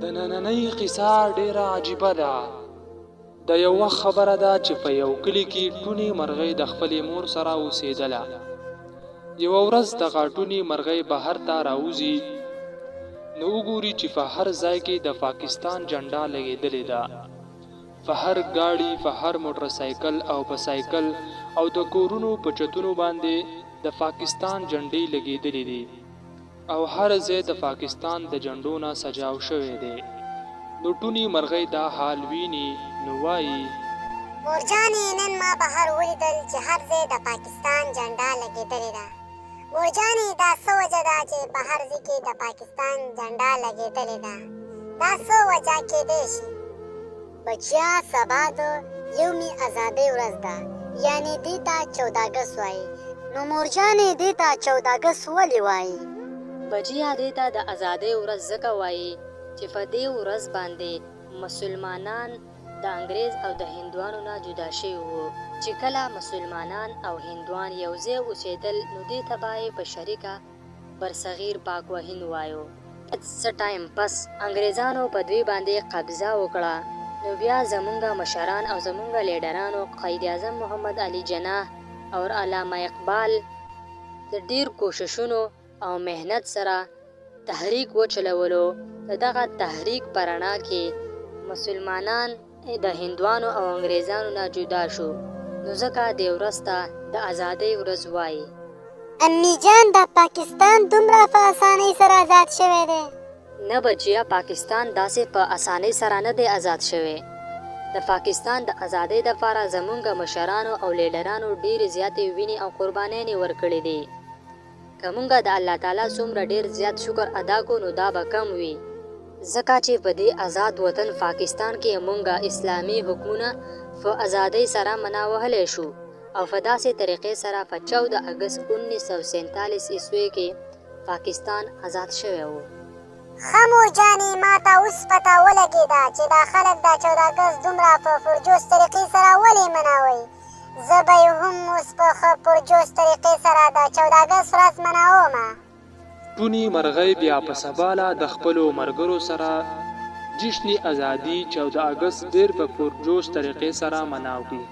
د نننۍ قصه ډیره عجیبه ده. د یو وخت خبره ده چې په یو کلي کې ټونې مرغۍ د خپلې مور سره اوسېدله. یوه ورځ دغه ټونې مرغۍ بهر ته راوځي، نو وګوري چې په هر ځای کې د پاکستان جنډا لګېدلې ده. په هر ګاډي، په هر موټرسایکل او په سایکل او د کورونو په چتونو باندې د پاکستان جنډې لګېدلې دي، او هر ځای د پاکستان د جنډو نه سجاو شوی دی. نو ټونې مرغۍ دا حال ویني، نو وایي: مورجانې نن ما بهر ولیدل چې هر ځای د پاکستان جنډا لګېدلې ده. مورجانې دا څه وجه ده چې په هر ځای کې د پاکستان جنډا لګېدلې ده؟ دا څه وجه کېدی شي؟ بچیا، سبا د یومي ازادۍ ورځ ده، یعنې دې ته 14 اګست وایي. نو مورجانې دې ته 14 اګست ولې وایي؟ بچیا، دې ته د ازادۍ ورځ ځکه وایي چې په دې ورځ باندې مسلمانان د انګریز او د هندوانو نه جدا شوي وو. چې کله مسلمانان او هندوان یو ځای اوسېدل، نو دې ته به یې په شریکه برصغیر پاک و هند وایو. څه ټایم پس انګریزانو په دوی باندې قبضه وکړه. نو بیا زمونږ مشران او زمونږ لیډرانو قائد اعظم محمد علي جناح او علامه اقبال د ډیر کوششونو او مهنت سره تحریک وچلولو. دغه تحریک په رڼا کې مسلمانان د هندوانو او انګریزانو نه جدا شو. نو ځکه دې ورځ ته د ازادۍ ورځ وایي. امي جان، د پاکستان دومره په اسانۍ سره آزاد شوی دی؟ نه بچیا، پاکستان داسې په اسانۍ سره نه دی آزاد شوی. د پاکستان د ازادۍ دپاره زمونږ مشرانو او لیډرانو ډېرې زیاتې وینې او قربانیانې ورکړې دي. که مونږ د الله تعالی څومره ډېر زیات شکر ادا کو، نو دا به کم وي، ځکه چې په دې آزاد وطن پاکستان کې مونږ اسلامي حکمونه په ازادۍ سره مناوهلی شو، او په داسې طریقې سره په 14 اګست 1947 عیسوي کې پاکستان آزاد شوی و. ښه مورجانې، ما ته اوس پته ولګېده چې دا خلک د 14 اګست دومره په پرجوش طریقې سره ولې مناوئ. زه به یې هم اوس په ښه پرجوش طریقې سره د 14 اګست ورځ مناومه. ټونې مرغۍ بیا په سباله د خپلو ملګرو سره جشن ازادي 14 اګست ډېر په پرجوش طریقې سره مناو کړي.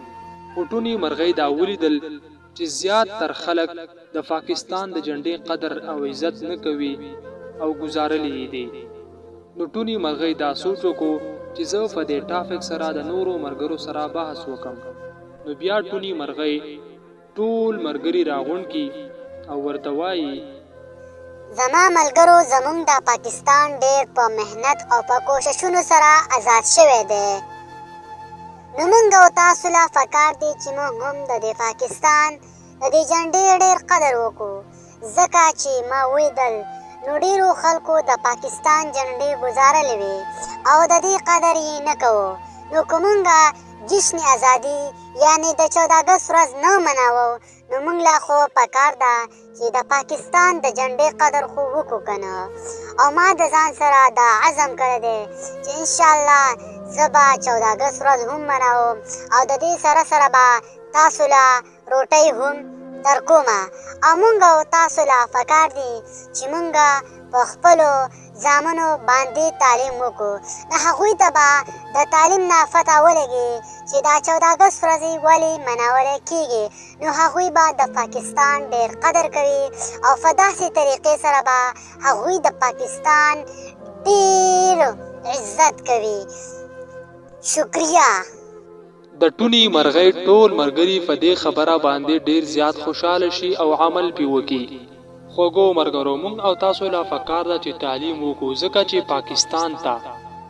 خو ټونې مرغۍ دا ولیدل چې زیات تر خلک د پاکستان د جنډې قدر او عزت نه کوي او ګزارلی یې دي. نو ټونې مرغۍ دا سوچ وکړو چې زه په دې ټاپک سره د نورو ملګرو سره بحث وکم. نو بیا ټونې مرغۍ ټول ملګري راغونډ کړي او ورته وایي: زما ملګرو، زمونږ د پاکستان ډېر په محنت او په کوششونو سره آزاد شوی دی. نو مونږ او تاسو له پکار دی چې مونږ هم د دې پاکستان د دې جنډې ډېر قدر وکړو، ځکه چې ما ولیدل نو ډېرو خلکو د پاکستان جنډې ګزارلې وې او د دې قدر یې نه کوو. نو که مونږ جشن ازادي یعنې د 14 اګست ورځ نه مناوو، نو مونږ لا خو پکار ده چې د پاکستان د جنډې قدر خو وکړو که نه. او ما د ځان سره دا عزم کړی دی چې انشاءالله زه به 14 اګست ورځ هم مناوم، او د دې سره سره به تاسو له روټۍ هم درکومه. او مونږ او تاسو له پکار دي چې مونږ په خپلو زامنو باندې تعلیم وکړو. نو هغوی ته به د تعلیم نه پته ولګي چې دا 14 اګست ورځې ولې مناولی کېږي. نو هغوی به د پاکستان ډېر قدر کوي، او په داسې طریقې سره به هغوی د پاکستان ډېر عزت کوي. شکریه. د ټونې مرغۍ ټول ملګري په دې خبره باندې ډېر زیات خوشحاله شي او عمل پې وکړي. خوږو ملګرو، مونږ او تاسو لا پکار ده چې تعلیم وکړو، ځکه چې پاکستان ته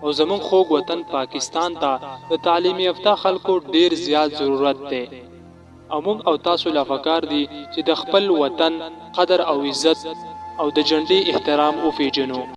او زمونږ خوږ وطن پاکستان ته د تعلیم یافته خلکو ډېر زیات ضرورت دی. او مونږ او تاسو لا پکار دي چې د خپل وطن قدر او عزت او د جنډې احترام وپېژنو.